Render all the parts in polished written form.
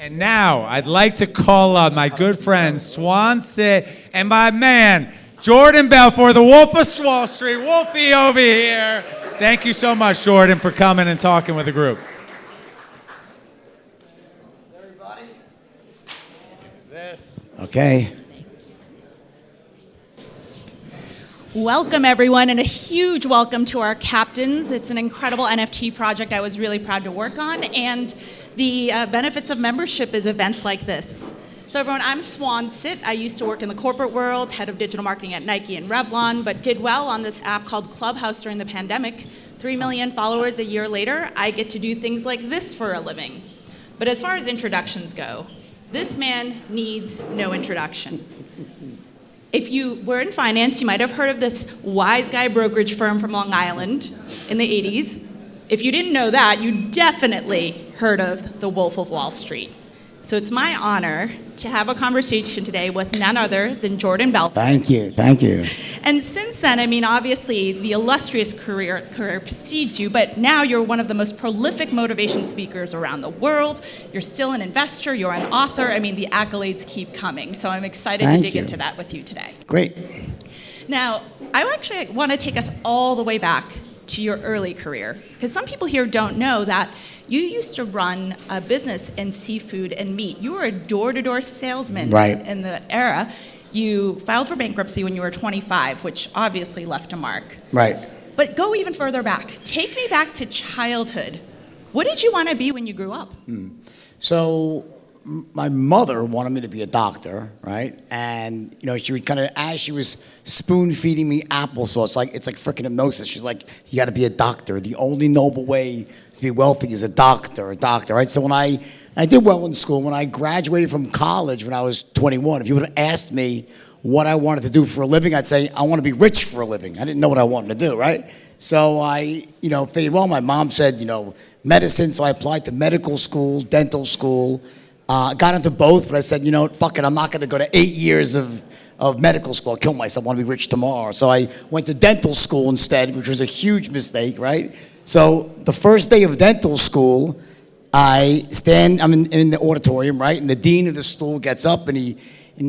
And now I'd like to call up my good friend Swan Sit and my man Jordan Belfort, the Wolf of Wall Street. Wolfie over here. Thank you so much, Jordan, for coming and talking with the group. Everybody? This. Okay. Welcome, everyone, and a huge welcome to our captains. It's an incredible NFT project I was really proud to work on, and the benefits of membership is events like this. So everyone, I'm Swan Sit. I used to work in the corporate world, head of digital marketing at Nike and Revlon, but did well on this app called Clubhouse during the pandemic. 3 million followers a year later, I get to do things like this for a living. But as far as introductions go, this man needs no introduction. If you were in finance, you might have heard of this wise guy brokerage firm from Long Island in the 80s. If you didn't know that, you definitely heard of the Wolf of Wall Street. So it's my honor to have a conversation today with none other than Jordan Belfort. Thank you, thank you. And since then, I mean, obviously, the illustrious career precedes you, but now you're one of the most prolific motivation speakers around the world. You're still an investor, you're an author. I mean, the accolades keep coming. So I'm excited to dig into that with you today. Great. Now, I actually want to take us all the way back to your early career, because some people here don't know that you used to run a business in seafood and meat. You were a door-to-door salesman in the era. You filed for bankruptcy when you were 25, which obviously left a mark. Right. But go even further back. Take me back to childhood. What did you want to be when you grew up? So my mother wanted me to be a doctor, right? And she would kind of, as she was spoon feeding me applesauce, it's like freaking hypnosis. She's like, you got to be a doctor. The only noble way to be wealthy is a doctor, right? So when I did well in school. When I graduated from college when I was 21, if you would have asked me what I wanted to do for a living, I'd say I want to be rich for a living. I didn't know what I wanted to do, right? So I, figured, well, my mom said, medicine, so I applied to medical school, dental school. Got into both, but I said, fuck it, I'm not going to go to 8 years of medical school. I'll kill myself. I want to be rich tomorrow. So I went to dental school instead, which was a huge mistake, right? So the first day of dental school, I'm in the auditorium, right? And the dean of the school gets up, and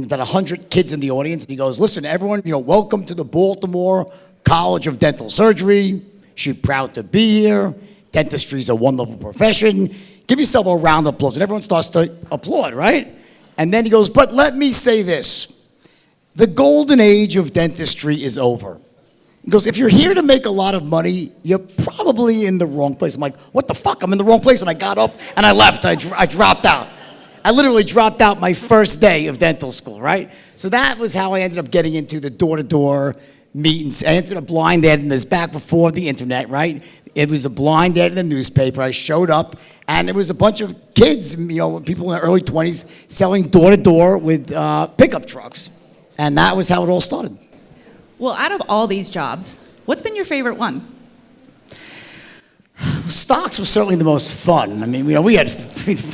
about 100 kids in the audience, and he goes, listen, everyone, welcome to the Baltimore College of Dental Surgery. She's proud to be here. Dentistry is a wonderful profession. Give yourself a round of applause. And everyone starts to applaud, right? And then he goes, but let me say this. The golden age of dentistry is over. He goes, if you're here to make a lot of money, you're probably in the wrong place. I'm like, what the fuck? I'm in the wrong place. And I got up and I left. I dropped out. I literally dropped out my first day of dental school, right? So that was how I ended up getting into the door-to-door meetings. I ended up blind ad, and this back before the internet, right? It was a blind ad in the newspaper. I showed up, and there was a bunch of kids, people in their early 20s, selling door-to-door with pickup trucks. And that was how it all started. Well, out of all these jobs, what's been your favorite one? Stocks was certainly the most fun. I mean, we had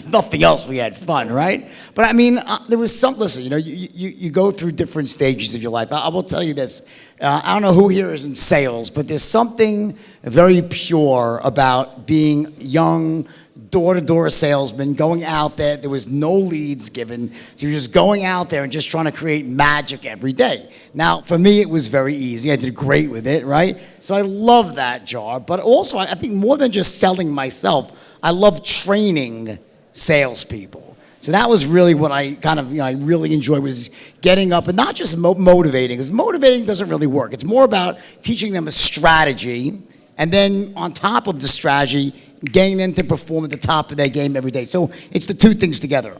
nothing else. We had fun, right? But I mean, there was some. Listen, you go through different stages of your life. I will tell you this. I don't know who here is in sales, but there's something very pure about being young, door-to-door salesman, going out there. There was no leads given. So you're just going out there and just trying to create magic every day. Now, for me, it was very easy. I did great with it, right? So I love that job. But also, I think more than just selling myself, I love training salespeople. So that was really what I kind of, I really enjoyed, was getting up and not just motivating, because motivating doesn't really work. It's more about teaching them a strategy, and then on top of the strategy, getting them to perform at the top of their game every day. So it's the two things together.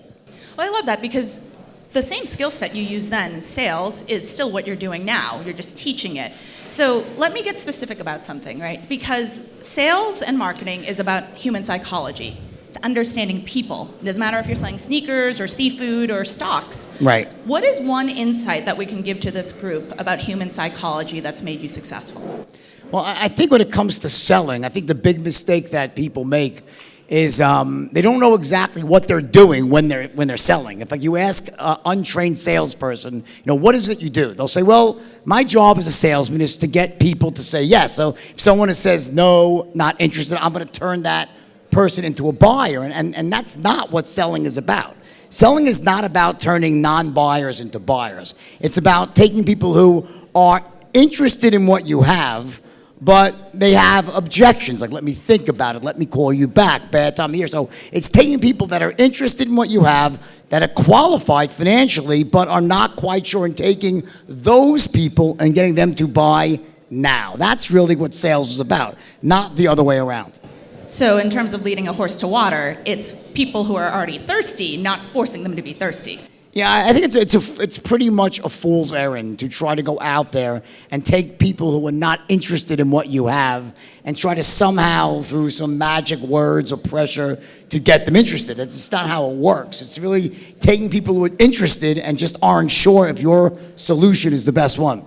Well, I love that, because the same skill set you used then, sales, is still what you're doing now. You're just teaching it. So let me get specific about something, right? Because sales and marketing is about human psychology. It's understanding people. It doesn't matter if you're selling sneakers or seafood or stocks. Right. What is one insight that we can give to this group about human psychology that's made you successful? Well, I think when it comes to selling, I think the big mistake that people make is they don't know exactly what they're doing when they're selling. If you ask an untrained salesperson, what is it you do? They'll say, well, my job as a salesman is to get people to say yes. So if someone says no, not interested, I'm going to turn that person into a buyer. And that's not what selling is about. Selling is not about turning non-buyers into buyers. It's about taking people who are interested in what you have, but they have objections, like let me think about it, let me call you back, bad time of year. So it's taking people that are interested in what you have, that are qualified financially, but are not quite sure, and taking those people and getting them to buy now. That's really what sales is about, not the other way around. So in terms of leading a horse to water, it's people who are already thirsty, not forcing them to be thirsty. Yeah, I think it's pretty much a fool's errand to try to go out there and take people who are not interested in what you have and try to somehow, through some magic words or pressure, to get them interested. It's not how it works. It's really taking people who are interested and just aren't sure if your solution is the best one.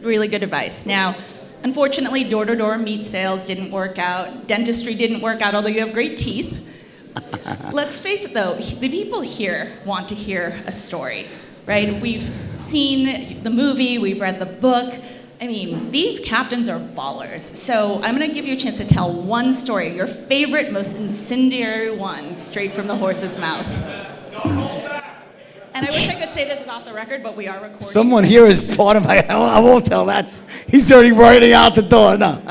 Really good advice. Now, unfortunately, door-to-door meat sales didn't work out. Dentistry didn't work out, although you have great teeth. Let's face it, though, the people here want to hear a story, right? We've seen the movie, we've read the book. I mean, these captains are ballers. So I'm going to give you a chance to tell one story, your favorite, most incendiary one, straight from the horse's mouth. And I wish I could say this is off the record, but we are recording. Someone here is part of my... I won't tell that. He's already writing out the door. No.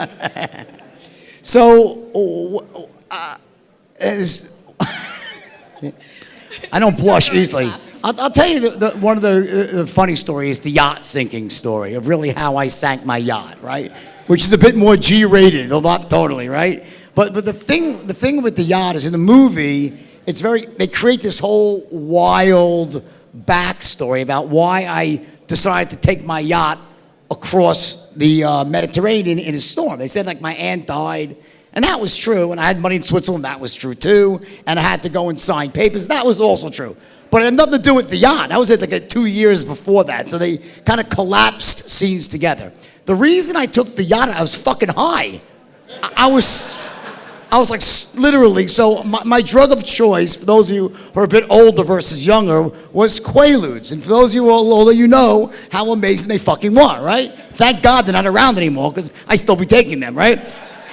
So... I don't blush easily. I'll tell you one of the funny stories, the yacht sinking story, of really how I sank my yacht, right? Which is a bit more G-rated, though not totally, right? But the thing with the yacht is, in the movie, they create this whole wild backstory about why I decided to take my yacht across the Mediterranean in a storm. They said, like, my aunt died. And that was true, and I had money in Switzerland, that was true too, and I had to go and sign papers, that was also true. But it had nothing to do with the yacht. That was like 2 years before that, so they kind of collapsed scenes together. The reason I took the yacht, I was fucking high. I was like, literally, so my drug of choice, for those of you who are a bit older versus younger, was Quaaludes. And for those of you who are older, you know how amazing they fucking were, right? Thank God they're not around anymore, because I still be taking them, right?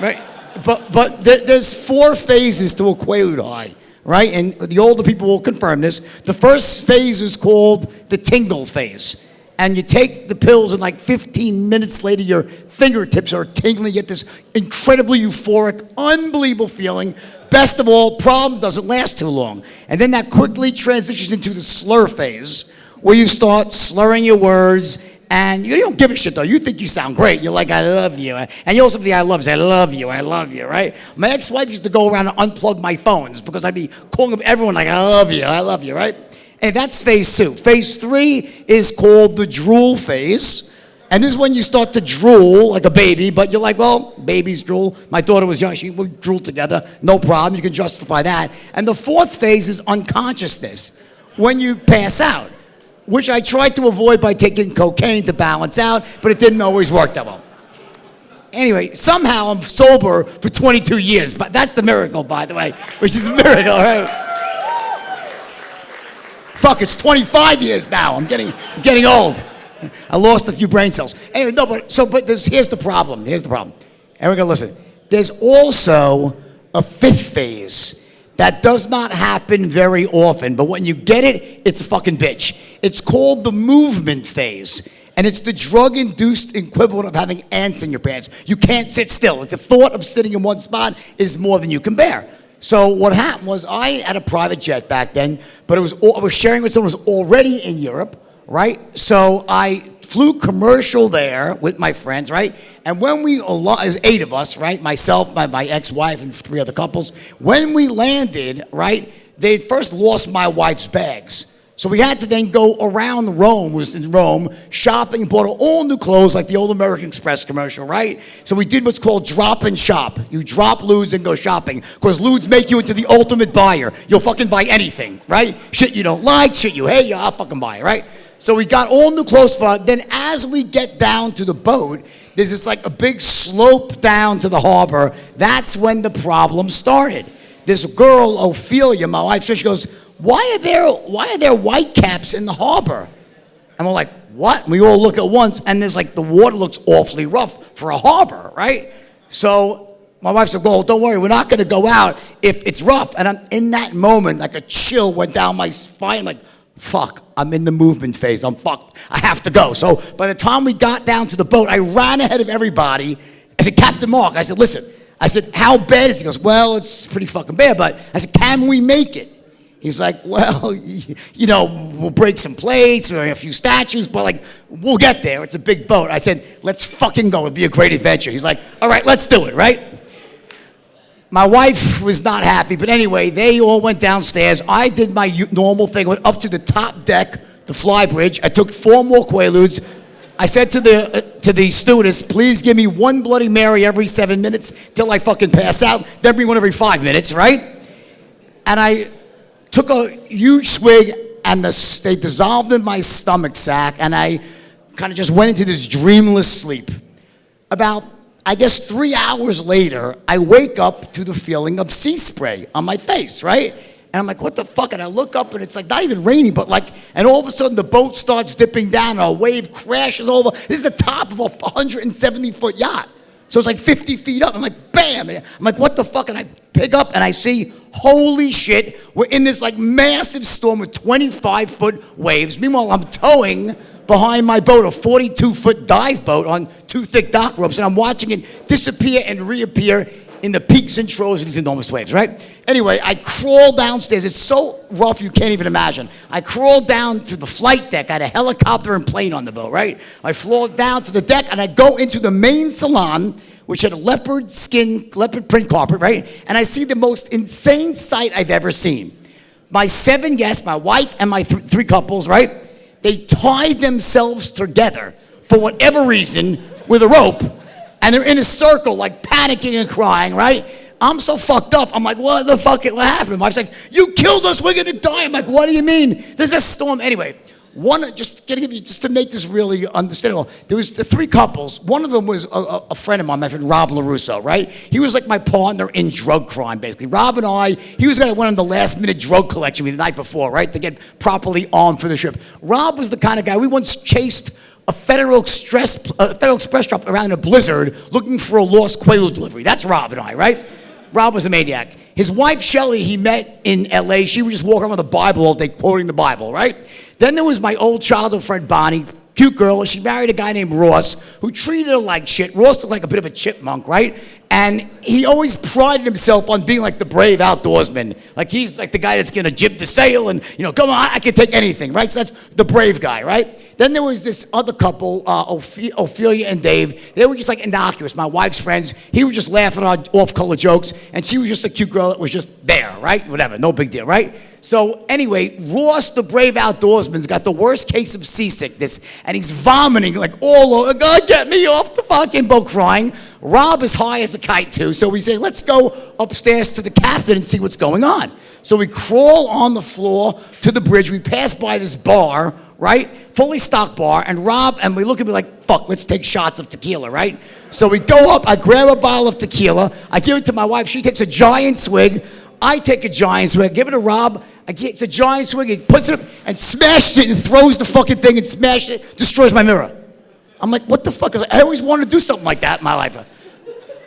Right? But there's 4 phases to a Quaalude high, right? And the older people will confirm this. The first phase is called the tingle phase. And you take the pills, and like 15 minutes later, your fingertips are tingling. You get this incredibly euphoric, unbelievable feeling. Best of all, problem doesn't last too long. And then that quickly transitions into the slur phase, where you start slurring your words. And you don't give a shit, though. You think you sound great. You're like, I love you. And you also think I love you, right? My ex-wife used to go around and unplug my phones because I'd be calling up everyone like, I love you, right? And that's phase 2. Phase 3 is called the drool phase. And this is when you start to drool like a baby, but you're like, well, babies drool. My daughter was young. We drooled together. No problem. You can justify that. And the 4th phase is unconsciousness, when you pass out, which I tried to avoid by taking cocaine to balance out, but it didn't always work that well. Anyway, somehow I'm sober for 22 years, but that's the miracle, by the way, which is a miracle, right? Fuck, it's 25 years now. I'm getting old. I lost a few brain cells. Anyway, no, but here's the problem. Everyone, listen. There's also a 5th phase that does not happen very often, but when you get it, it's a fucking bitch. It's called the movement phase, and it's the drug-induced equivalent of having ants in your pants. You can't sit still. Like, the thought of sitting in one spot is more than you can bear. So what happened was, I had a private jet back then, but I was sharing with someone who was already in Europe, right? So I flew commercial there with my friends, right? And when it was 8 of us, right? Myself, my ex-wife, and 3 other couples. When we landed, right, they'd first lost my wife's bags. So we had to then go around Rome, was in Rome, shopping, bought all new clothes like the old American Express commercial, right? So we did what's called drop and shop. You drop Ludes and go shopping, because Ludes make you into the ultimate buyer. You'll fucking buy anything, right? Shit you don't like, shit you hate, I'll fucking buy it, right? So we got all new clothes for it. Then as we get down to the boat, there's this like a big slope down to the harbor. That's when the problem started. This girl, Ophelia, my wife, she goes, why are there white caps in the harbor? And we're like, what? And we all look at once, and there's like, the water looks awfully rough for a harbor, right? So my wife said, well, don't worry, we're not going to go out if it's rough. And I'm in that moment, like a chill went down my spine. I'm like, fuck, I'm in the movement phase. I'm fucked. I have to go. So by the time we got down to the boat, I ran ahead of everybody. I said, Captain Mark, I said, listen. I said, how bad is it? He goes, well, it's pretty fucking bad. But I said, can we make it? He's like, well, you know, we'll break some plates, a few statues, but like, we'll get there. It's a big boat. I said, let's fucking go. It'll be a great adventure. He's like, all right, let's do it, right? My wife was not happy, but anyway, they all went downstairs. I did my normal thing, went up to the top deck, the fly bridge. I took 4 more Quaaludes. I said to the stewardess, please give me 1 Bloody Mary every 7 minutes till I fucking pass out. Then bring one every 5 minutes, right? And I took a huge swig, and they dissolved in my stomach sac, and I kind of just went into this dreamless sleep. About, I guess, 3 hours later, I wake up to the feeling of sea spray on my face, right? And I'm like, what the fuck? And I look up, and it's like not even raining, but like, and all of a sudden the boat starts dipping down, and a wave crashes over. This is the top of a 170-foot yacht. So it's like 50 feet up. I'm like, bam. I'm like, what the fuck? And I pick up and I see, holy shit, we're in this like massive storm with 25-foot waves. Meanwhile, I'm towing behind my boat a 42-foot dive boat on 2 thick dock ropes, and I'm watching it disappear and reappear in the peaks and troughs of these enormous waves, right? Anyway, I crawl downstairs. It's so rough you can't even imagine. I crawled down to the flight deck. I had a helicopter and plane on the boat, right? I flew down to the deck, and I go into the main salon, which had a leopard print carpet, right? And I see the most insane sight I've ever seen. My 7 guests, my wife and my 3 couples, right? They tied themselves together for whatever reason with a rope, and they're in a circle, like panicking and crying, right? I'm so fucked up. I'm like, what the fuck? What happened? My wife's like, you killed us. We're gonna die. I'm like, what do you mean? There's a storm. Anyway, just to make this really understandable, there was the 3 couples. One of them was a friend of mine, my friend Rob LaRusso, right? He was like my partner in drug crime, basically. Rob and I, he was like one of the last-minute drug collection the night before, right? To get properly armed for the trip. Rob was the kind of guy, we once chased a Federal Express truck around in a blizzard looking for a lost Quaalude delivery. That's Rob and I, right? Rob was a maniac. His wife, Shelly, he met in L.A. She would just walk around with the Bible all day, quoting the Bible, right? Then there was my old childhood friend, Bonnie, cute girl. She married a guy named Ross, who treated her like shit. Ross looked like a bit of a chipmunk, right? And he always prided himself on being like the brave outdoorsman. Like he's like the guy that's gonna jib the sail and, you know, come on, I can take anything, right? So that's the brave guy, right? Then there was this other couple, Ophelia and Dave. They were just like innocuous, my wife's friends. He was just laughing at our off-color jokes, and she was just a cute girl that was just there, right? Whatever, no big deal, right? So anyway, Ross, the brave outdoorsman's got the worst case of seasickness, and he's vomiting like all over. God, get me off the fucking boat, crying. Rob is high as a kite too, so we say, let's go upstairs to the captain and see what's going on. So we crawl on the floor to the bridge. We pass by this bar, right? Fully stocked bar. And Rob, and we look at me like, fuck, let's take shots of tequila, right? So we go up. I grab a bottle of tequila. I give it to my wife. She takes a giant swig. I take a giant swig. I give it to Rob. It's a giant swig. He puts it up and smashes it and throws the fucking thing and smashes it. Destroys my mirror. I'm like, what the fuck? I always wanted to do something like that in my life.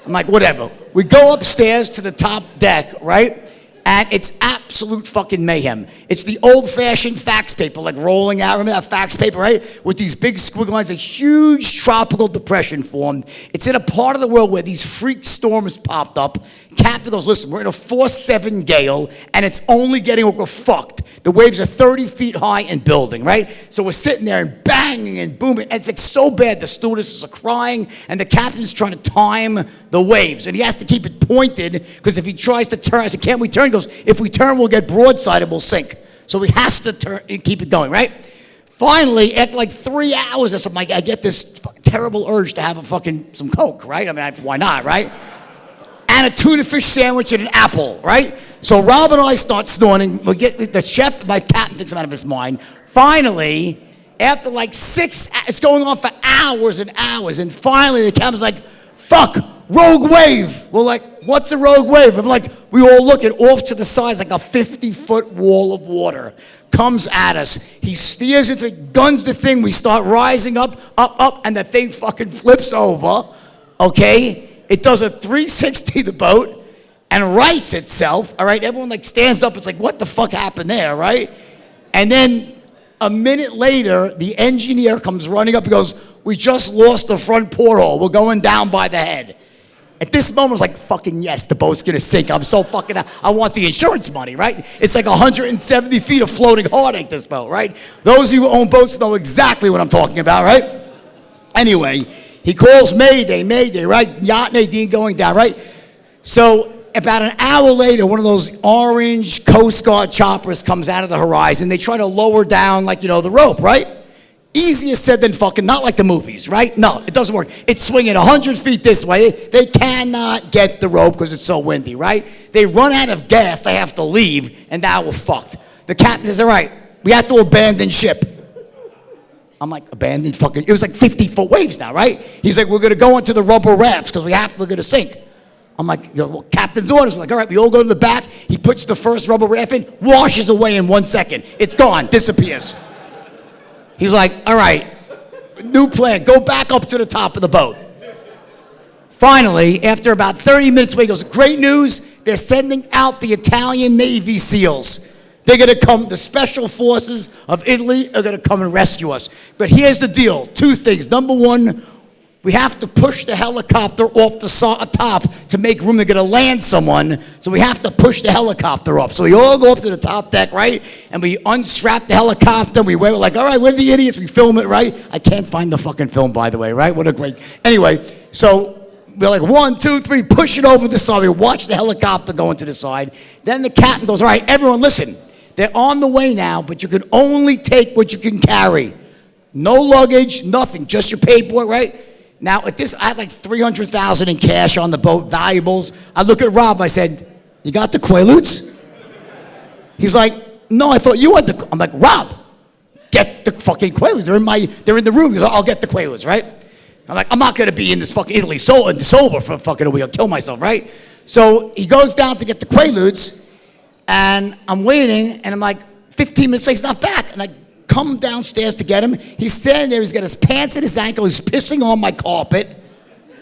I'm like, whatever. We go upstairs to the top deck, right? And it's absolute fucking mayhem. It's the old-fashioned fax paper, like rolling out. Remember that fax paper, right? With these big squiggly lines. A huge tropical depression formed. It's in a part of the world where these freak storms popped up. Captain goes, listen, we're in a 4-7 gale, and it's only getting, we're fucked. The waves are 30 feet high and building, right? So we're sitting there and banging and booming. And it's like so bad, the stewardesses are crying, and the captain's trying to time the waves. And he has to keep it pointed, because if he tries to turn, I said, can't we turn? He goes, if we turn, we'll get broadside and we'll sink. So he has to turn and keep it going, right? Finally, after like 3 hours or something, I get this terrible urge to have some Coke, right? I mean, why not, right? And a tuna fish sandwich and an apple, right? So Rob and I start snorting. We get the chef, my captain thinks I'm out of his mind. Finally, after like 6, it's going on for hours and hours. And finally, the captain's like, fuck, rogue wave. We're like, what's a rogue wave? I'm like, we all look at off to the sides like a 50-foot wall of water comes at us. He steers into, guns the thing. We start rising up, and the thing fucking flips over, okay? It does a 360 the boat and rights itself, all right? Everyone like stands up. It's like, what the fuck happened there, right? And then a minute later, the engineer comes running up and goes, we just lost the front porthole. We're going down by the head. At this moment, I was like, fucking yes, the boat's gonna sink. I'm so fucking, I want the insurance money, right? It's like 170 feet of floating heartache, this boat, right? Those of you who own boats know exactly what I'm talking about, right? Anyway, he calls Mayday, right? Yacht Nadine going down, right? So about an hour later, one of those orange Coast Guard choppers comes out of the horizon. They try to lower down, like, you know, the rope, right? Easier said than fucking, not like the movies, right? No, it doesn't work. It's swinging 100 feet this way. They cannot get the rope because it's so windy, right? They run out of gas. They have to leave, and now we're fucked. The captain says, all right, we have to abandon ship. I'm like, abandon fucking, it was like 50-foot waves now, right? He's like, we're going to go into the rubber rafts because we're going to sink. I'm like, you know, well, captain's orders. I'm like, all right, we all go to the back. He puts the first rubber raft in, washes away in 1 second. It's gone, disappears. He's like, all right, new plan. Go back up to the top of the boat. Finally, after about 30 minutes, he goes, great news. They're sending out the Italian Navy SEALs. They're going to come, the special forces of Italy are going to come and rescue us. But here's the deal, 2 things. Number 1, we have to push the helicopter off the top to make room. They're going to land someone, so we have to push the helicopter off. So we all go up to the top deck, right? And we unstrap the helicopter. We're like, all right, we're the idiots. We film it, right? I can't find the fucking film, by the way, right? What a great... Anyway, so we're like, 1, 2, 3, push it over the side. We watch the helicopter go into the side. Then the captain goes, all right, everyone, listen. They're on the way now, but you can only take what you can carry. No luggage, nothing, just your paperwork, right? Now, at this, I had like $300,000 in cash on the boat, valuables. I look at Rob, I said, you got the Quaaludes? He's like, no, I thought you had the, I'm like, Rob, get the fucking Quaaludes. They're in the room. He goes, I'll get the Quaaludes, right? I'm like, I'm not gonna be in this fucking Italy sober for fucking a week. I'll kill myself, right? So he goes down to get the Quaaludes, and I'm waiting, and I'm like, 15 minutes later, he's not back. And I come downstairs to get him. He's standing there. He's got his pants at his ankle. He's pissing on my carpet.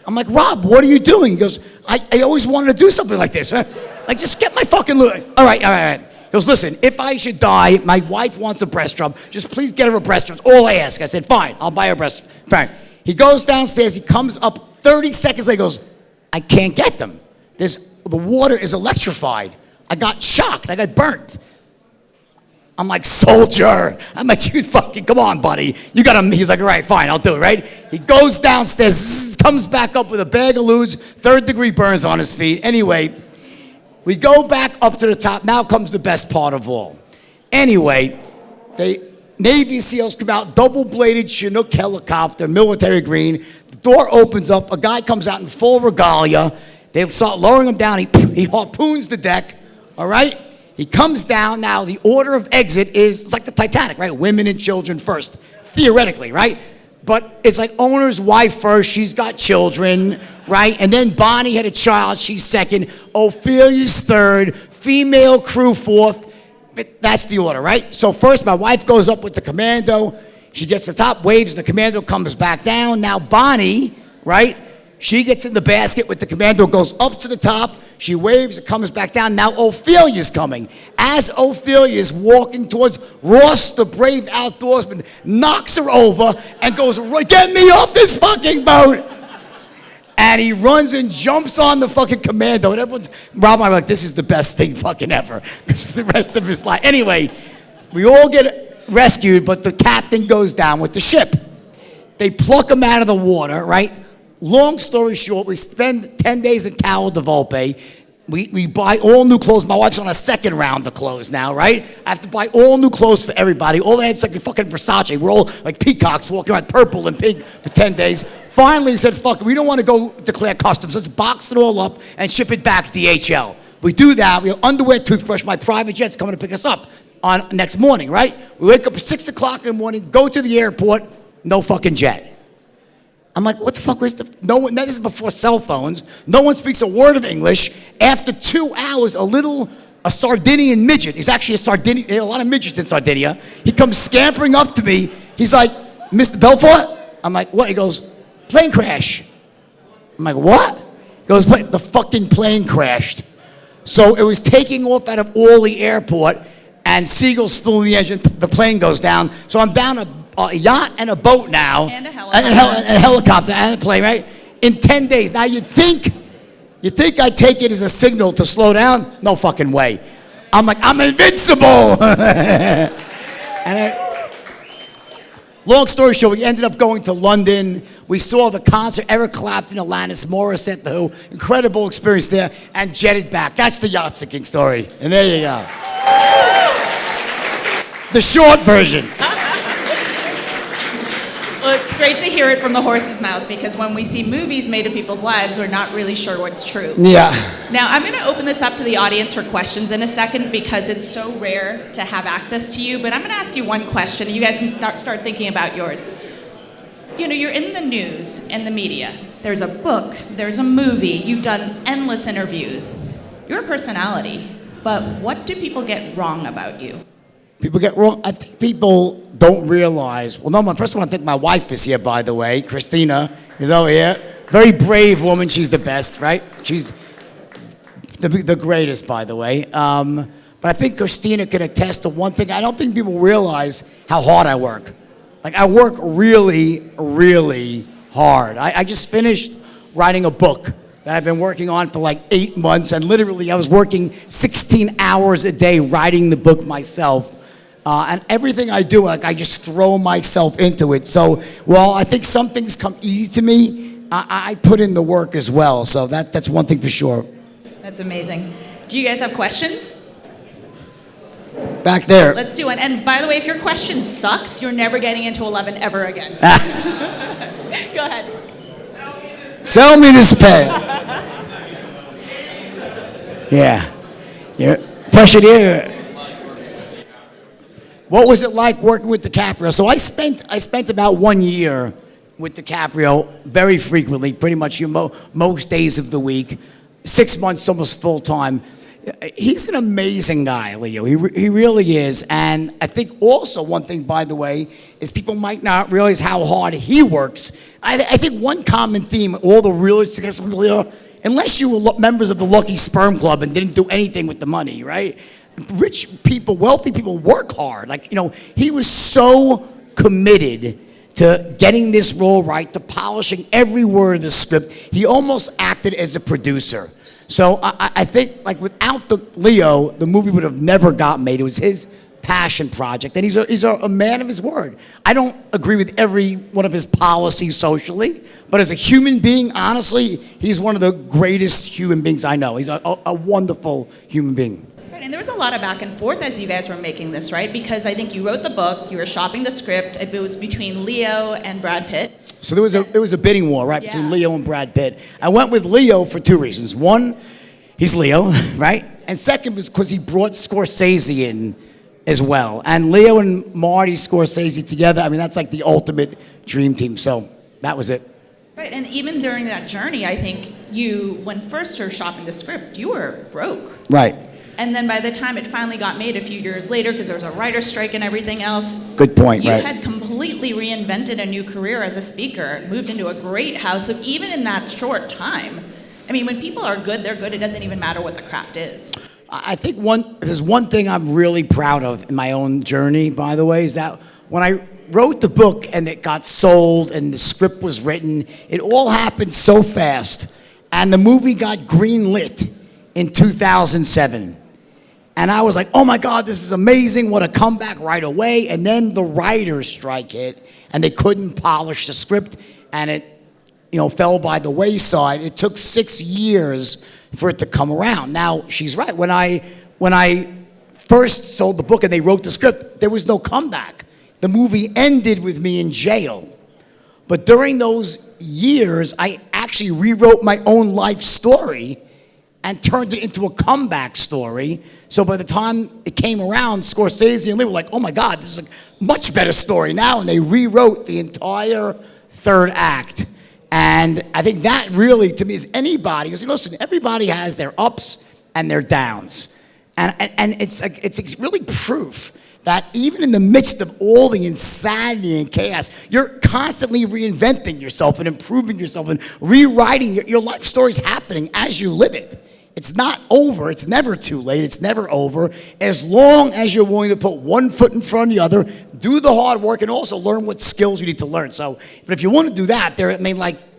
I'm like, Rob, what are you doing? He goes, I always wanted to do something like this. Huh? Like, just get my fucking loot. All right. He goes, listen, if I should die, my wife wants a breast drum. Just please get her a breast drum. That's all I ask. I said, fine, I'll buy her a breast drum. Fine. He goes downstairs. He comes up 30 seconds later. He goes, I can't get them. The water is electrified. I got shocked. I got burnt. I'm like, soldier. I'm like, you fucking, come on, buddy. You got him. He's like, all right, fine, I'll do it, right? He goes downstairs, comes back up with a bag of ludes, 3rd-degree burns on his feet. Anyway, we go back up to the top. Now comes the best part of all. Anyway, the Navy SEALs come out, double-bladed Chinook helicopter, military green. The door opens up. A guy comes out in full regalia. They start lowering him down. He harpoons the deck, all right? He comes down. Now, the order of exit is, it's like the Titanic, right? Women and children first, theoretically, right? But it's like owner's wife first. She's got children, right? And then Bonnie had a child. She's second. Ophelia's third. Female crew fourth. That's the order, right? So first, my wife goes up with the commando. She gets the top, waves, and the commando comes back down. Now, Bonnie, right? She gets in the basket with the commando, goes up to the top. She waves, it comes back down. Now Ophelia's coming. As Ophelia is walking towards Ross, the brave outdoorsman, knocks her over and goes, get me off this fucking boat. And he runs and jumps on the fucking commando. And everyone's, Rob and I are like, this is the best thing fucking ever. Because for the rest of his life. Anyway, we all get rescued, but the captain goes down with the ship. They pluck him out of the water, right? Long story short, we spend 10 days in Cabo de Volpe. We buy all new clothes. My wife's on a second round of clothes now, right? I have to buy all new clothes for everybody. All they had is like fucking Versace. We're all like peacocks walking around purple and pink for 10 days. Finally, we said, fuck it, we don't want to go declare customs. Let's box it all up and ship it back DHL. We do that. We have underwear, toothbrush. My private jet's coming to pick us up on next morning, right? We wake up at 6 o'clock in the morning, go to the airport, no fucking jet. I'm like, what the fuck was no one, this is before cell phones. No one speaks a word of English. After 2 hours, a Sardinian midget, he's actually a Sardinian, there are a lot of midgets in Sardinia. He comes scampering up to me. He's like, Mr. Belfort? I'm like, what? He goes, plane crash. I'm like, what? He goes, but the fucking plane crashed. So it was taking off out of Orly Airport, and seagulls flew in the engine. The plane goes down. So I'm down a yacht and a boat now. And a helicopter. And a helicopter and a plane, right? In 10 days. Now you'd think I'd take it as a signal to slow down? No fucking way. I'm like, I'm invincible. Long story short, we ended up going to London. We saw the concert, Eric Clapton, Alanis Morissette, the Who. Incredible experience there, and jetted back. That's the yacht sinking story. And there you go. The short version. Well, it's great to hear it from the horse's mouth, because when we see movies made of people's lives, we're not really sure what's true. Yeah. Now, I'm going to open this up to the audience for questions in a second, because it's so rare to have access to you. But I'm going to ask you one question, and you guys can start thinking about yours. You know, you're in the news and the media. There's a book, there's a movie, you've done endless interviews. You're a personality, but what do people get wrong about you? People get wrong. I think people don't realize. Well, no, first I want to thank my wife is here, by the way. Christina is over here. Very brave woman. She's the best, right? She's the greatest, by the way. But I think Christina can attest to one thing. I don't think people realize how hard I work. Like, I work really, really hard. I just finished writing a book that I've been working on for like 8 months, and literally I was working 16 hours a day writing the book myself. And everything I do, like, I just throw myself into it. So, while I think some things come easy to me, I put in the work as well. So that's one thing for sure. That's amazing. Do you guys have questions? Back there. Let's do one. And by the way, if your question sucks, you're never getting into 11 ever again. Go ahead. Sell me this pen. Yeah. Pressure there. What was it like working with DiCaprio? So I spent about 1 year with DiCaprio very frequently, pretty much most days of the week, 6 months almost full time. He's an amazing guy, Leo. He really is. And I think also one thing, by the way, is people might not realize how hard he works. I think one common theme, all the really successful Leo, unless you were members of the Lucky Sperm Club and didn't do anything with the money, right? Rich people, wealthy people work hard. Like, you know, he was so committed to getting this role right, to polishing every word of the script. He almost acted as a producer. So I think, like, without Leo, the movie would have never got made. It was his passion project, and he's a man of his word. I don't agree with every one of his policies socially, but as a human being, honestly, he's one of the greatest human beings I know. He's a wonderful human being. And there was a lot of back and forth as you guys were making this, right? Because I think you wrote the book, you were shopping the script. It was between Leo and Brad Pitt. So there was a bidding war, right, between Leo and Brad Pitt. I went with Leo for two reasons. One, he's Leo, right? And second was because he brought Scorsese in as well. And Leo and Marty Scorsese together, I mean, that's like the ultimate dream team. So that was it. Right, and even during that journey, I think when first you were shopping the script, you were broke. Right. And then by the time it finally got made a few years later, because there was a writer's strike and everything else. Good point, right. You had completely reinvented a new career as a speaker, moved into a great house. So even in that short time, I mean, when people are good, they're good. It doesn't even matter what the craft is. I think there's one thing I'm really proud of in my own journey, by the way, is that when I wrote the book and it got sold and the script was written, it all happened so fast. And the movie got greenlit in 2007. And I was like, oh my God, this is amazing. What a comeback right away. And then the writer's strike hit and they couldn't polish the script and it, fell by the wayside. It took 6 years for it to come around. Now, she's right. When I first sold the book and they wrote the script, there was no comeback. The movie ended with me in jail. But during those years, I actually rewrote my own life story and turned it into a comeback story. So by the time it came around, Scorsese and Lee were like, oh my God, this is a much better story now. And they rewrote the entire third act. And I think that really, to me, is anybody, because listen, everybody has their ups and their downs. And it's really proof that even in the midst of all the insanity and chaos, you're constantly reinventing yourself and improving yourself and rewriting. Your life story is happening as you live it. It's not over. It's never too late. It's never over. As long as you're willing to put one foot in front of the other, do the hard work, and also learn what skills you need to learn. So, but if you want to do that,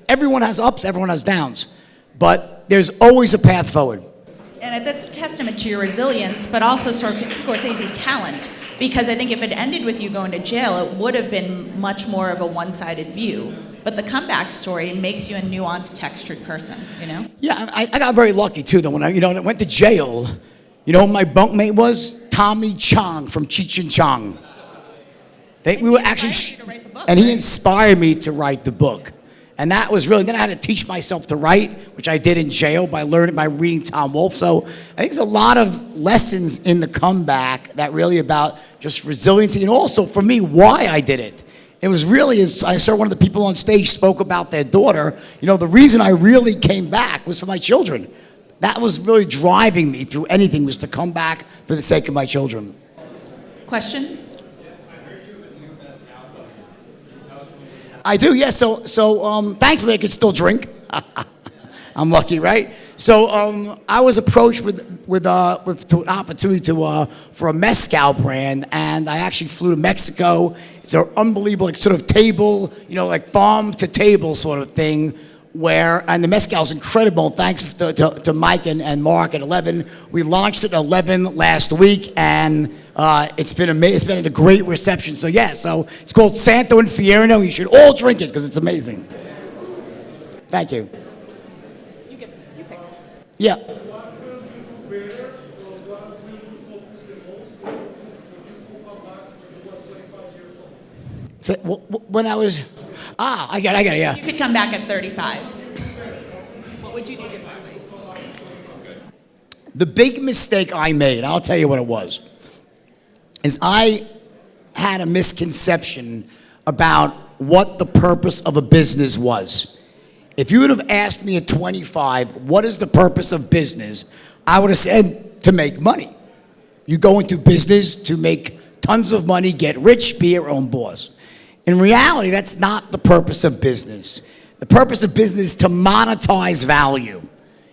everyone has ups, everyone has downs. But there's always a path forward. And that's a testament to your resilience, but also Scorsese's talent. Because I think if it ended with you going to jail, it would have been much more of a one-sided view. But the comeback story makes you a nuanced, textured person, you know? Yeah, I got very lucky, too, though. When I went to jail, you know who my bunkmate was? Tommy Chong from Cheech and Chong. We were actually, and he inspired me to write the book. And that was really, then I had to teach myself to write, which I did in jail by reading Tom Wolfe. So I think there's a lot of lessons in the comeback that really about just resiliency, and also for me, why I did it. It was really, as I saw one of the people on stage spoke about their daughter, you know, the reason I really came back was for my children. That was really driving me through anything, was to come back for the sake of my children. Question? I do, yes. So thankfully I could still drink. I'm lucky, right? So I was approached with an opportunity for a mezcal brand, and I actually flew to Mexico. It's an unbelievable, like, sort of table, you know, like farm to table sort of thing. And the mezcal is incredible. Thanks to Mike and Mark at 11. We launched it at 11 last week, and it's been amazing. It's been a great reception. So yeah, so it's called Santo Infierno. You should all drink it because it's amazing. Thank you. You pick. Yeah. So when I was, I get it, yeah. You could come back at 35. What would you do differently? The big mistake I made, I'll tell you what it was, is I had a misconception about what the purpose of a business was. If you would have asked me at 25, what is the purpose of business, I would have said to make money. You go into business to make tons of money, get rich, be your own boss. In reality, that's not the purpose of business. The purpose of business is to monetize value.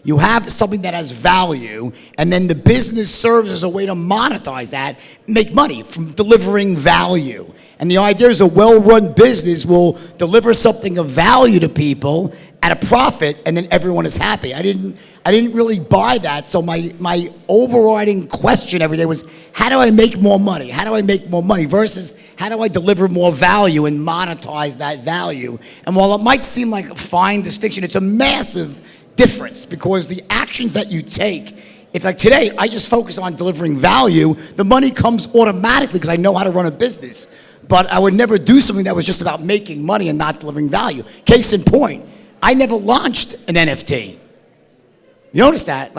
You have something that has value, and then the business serves as a way to monetize that, make money from delivering value. And the idea is a well-run business will deliver something of value to people at a profit, and then everyone is happy. I didn't really buy that, so my overriding question every day was, how do I make more money? How do I make more money versus how do I deliver more value and monetize that value? And while it might seem like a fine distinction, it's a massive difference, because the actions that you take, if like today I just focus on delivering value, the money comes automatically because I know how to run a business. But I would never do something that was just about making money and not delivering value. Case in point, I never launched an NFT. You notice that?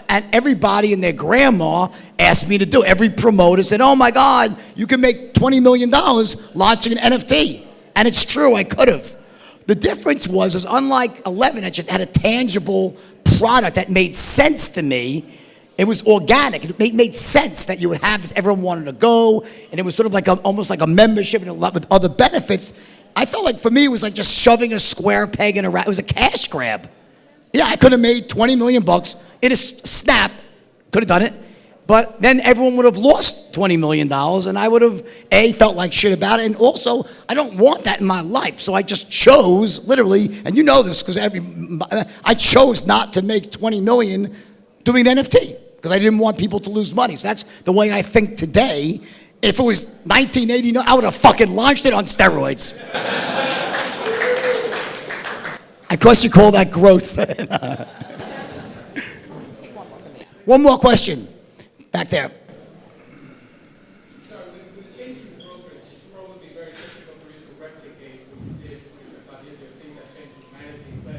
And everybody and their grandma asked me to do it. Every promoter said, oh my God, you can make $20 million launching an NFT. And it's true, I could have. The difference was unlike 11, I just had a tangible product that made sense to me. It was organic. It made sense that you would have this. Everyone wanted to go, and it was sort of like almost like a membership and a lot with other benefits. I felt like for me it was like just shoving a square peg in a round. It was a cash grab. Yeah, I could have made $20 million in a snap. Could have done it. But then everyone would have lost $20 million, and I would have, felt like shit about it, and also, I don't want that in my life. So I just chose, literally, and you know this, because I chose not to make $20 million doing an NFT, because I didn't want people to lose money. So that's the way I think today. If it was 1989, I would have fucking launched it on steroids. Of course, you call that growth. One more question. Back there. Sorry, with the change in brokerage, it's probably very difficult for you to replicate what you did 25 years ago, things that changed dramatically. But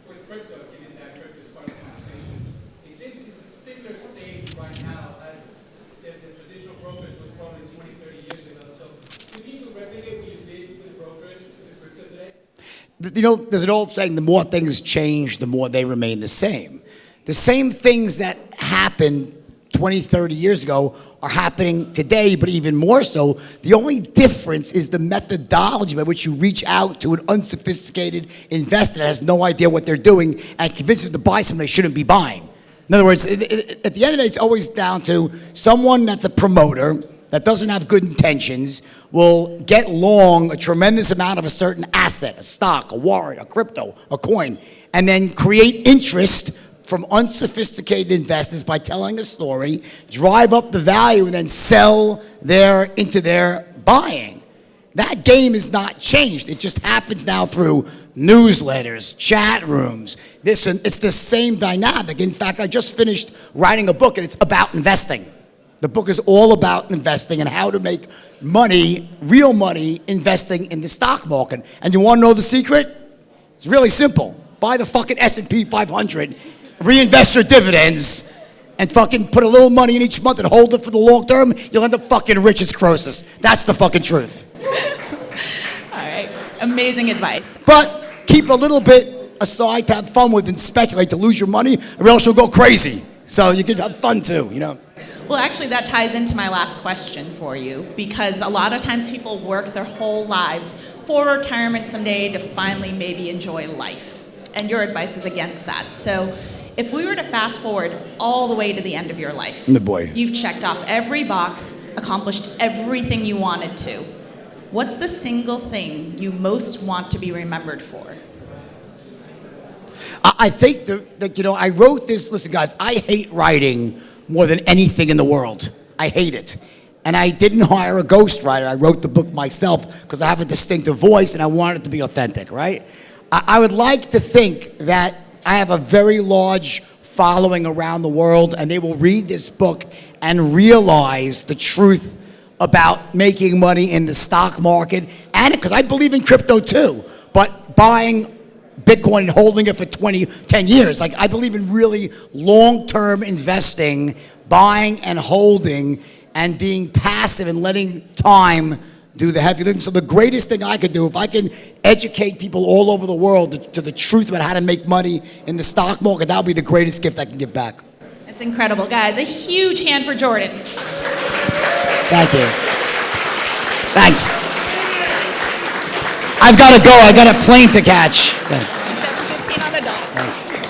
with crypto, given that crypto is part of the conversation, it seems it's a similar stage right now as the traditional brokerage was probably 20, 30 years ago. So do you need to replicate what you did with brokerage with crypto today? You know, there's an old saying, the more things change, the more they remain the same. The same things that happened 20, 30 years ago are happening today, but even more so. The only difference is the methodology by which you reach out to an unsophisticated investor that has no idea what they're doing and convince them to buy something they shouldn't be buying. In other words, at the end of the day, it's always down to someone that's a promoter that doesn't have good intentions will get long a tremendous amount of a certain asset, a stock, a warrant, a crypto, a coin, and then create interest from unsophisticated investors by telling a story, drive up the value, and then sell into their buying. That game is not changed. It just happens now through newsletters, chat rooms. It's the same dynamic. In fact, I just finished writing a book, and it's about investing. The book is all about investing and how to make money, real money, investing in the stock market. And you want to know the secret? It's really simple. Buy the fucking S&P 500, reinvest your dividends, and fucking put a little money in each month and hold it for the long term. You'll end up fucking rich as Croesus. That's the fucking truth. All right, amazing advice. But keep a little bit aside to have fun with and speculate to lose your money, or else you'll go crazy. So you can have fun too, you know. Well, actually, that ties into my last question for you, because a lot of times people work their whole lives for retirement someday to finally maybe enjoy life. And your advice is against that. So if we were to fast forward all the way to the end of your life, you've checked off every box, accomplished everything you wanted to. What's the single thing you most want to be remembered for? I think that, you know, I wrote this. Listen, guys, I hate writing more than anything in the world. I hate it. And I didn't hire a ghostwriter. I wrote the book myself because I have a distinctive voice and I want it to be authentic, right? I would like to think that I have a very large following around the world and they will read this book and realize the truth about making money in the stock market, and because I believe in crypto too, but buying Bitcoin and holding it for 10 years. Like, I believe in really long-term investing, buying and holding, and being passive and letting time do the heavy lifting. So the greatest thing I could do, if I can educate people all over the world to the truth about how to make money in the stock market, that would be the greatest gift I can give back. That's incredible, guys. A huge hand for Jordan. Thank you. Thanks. I've got to go. I got a plane to catch. 7:15 on the dot. Thanks.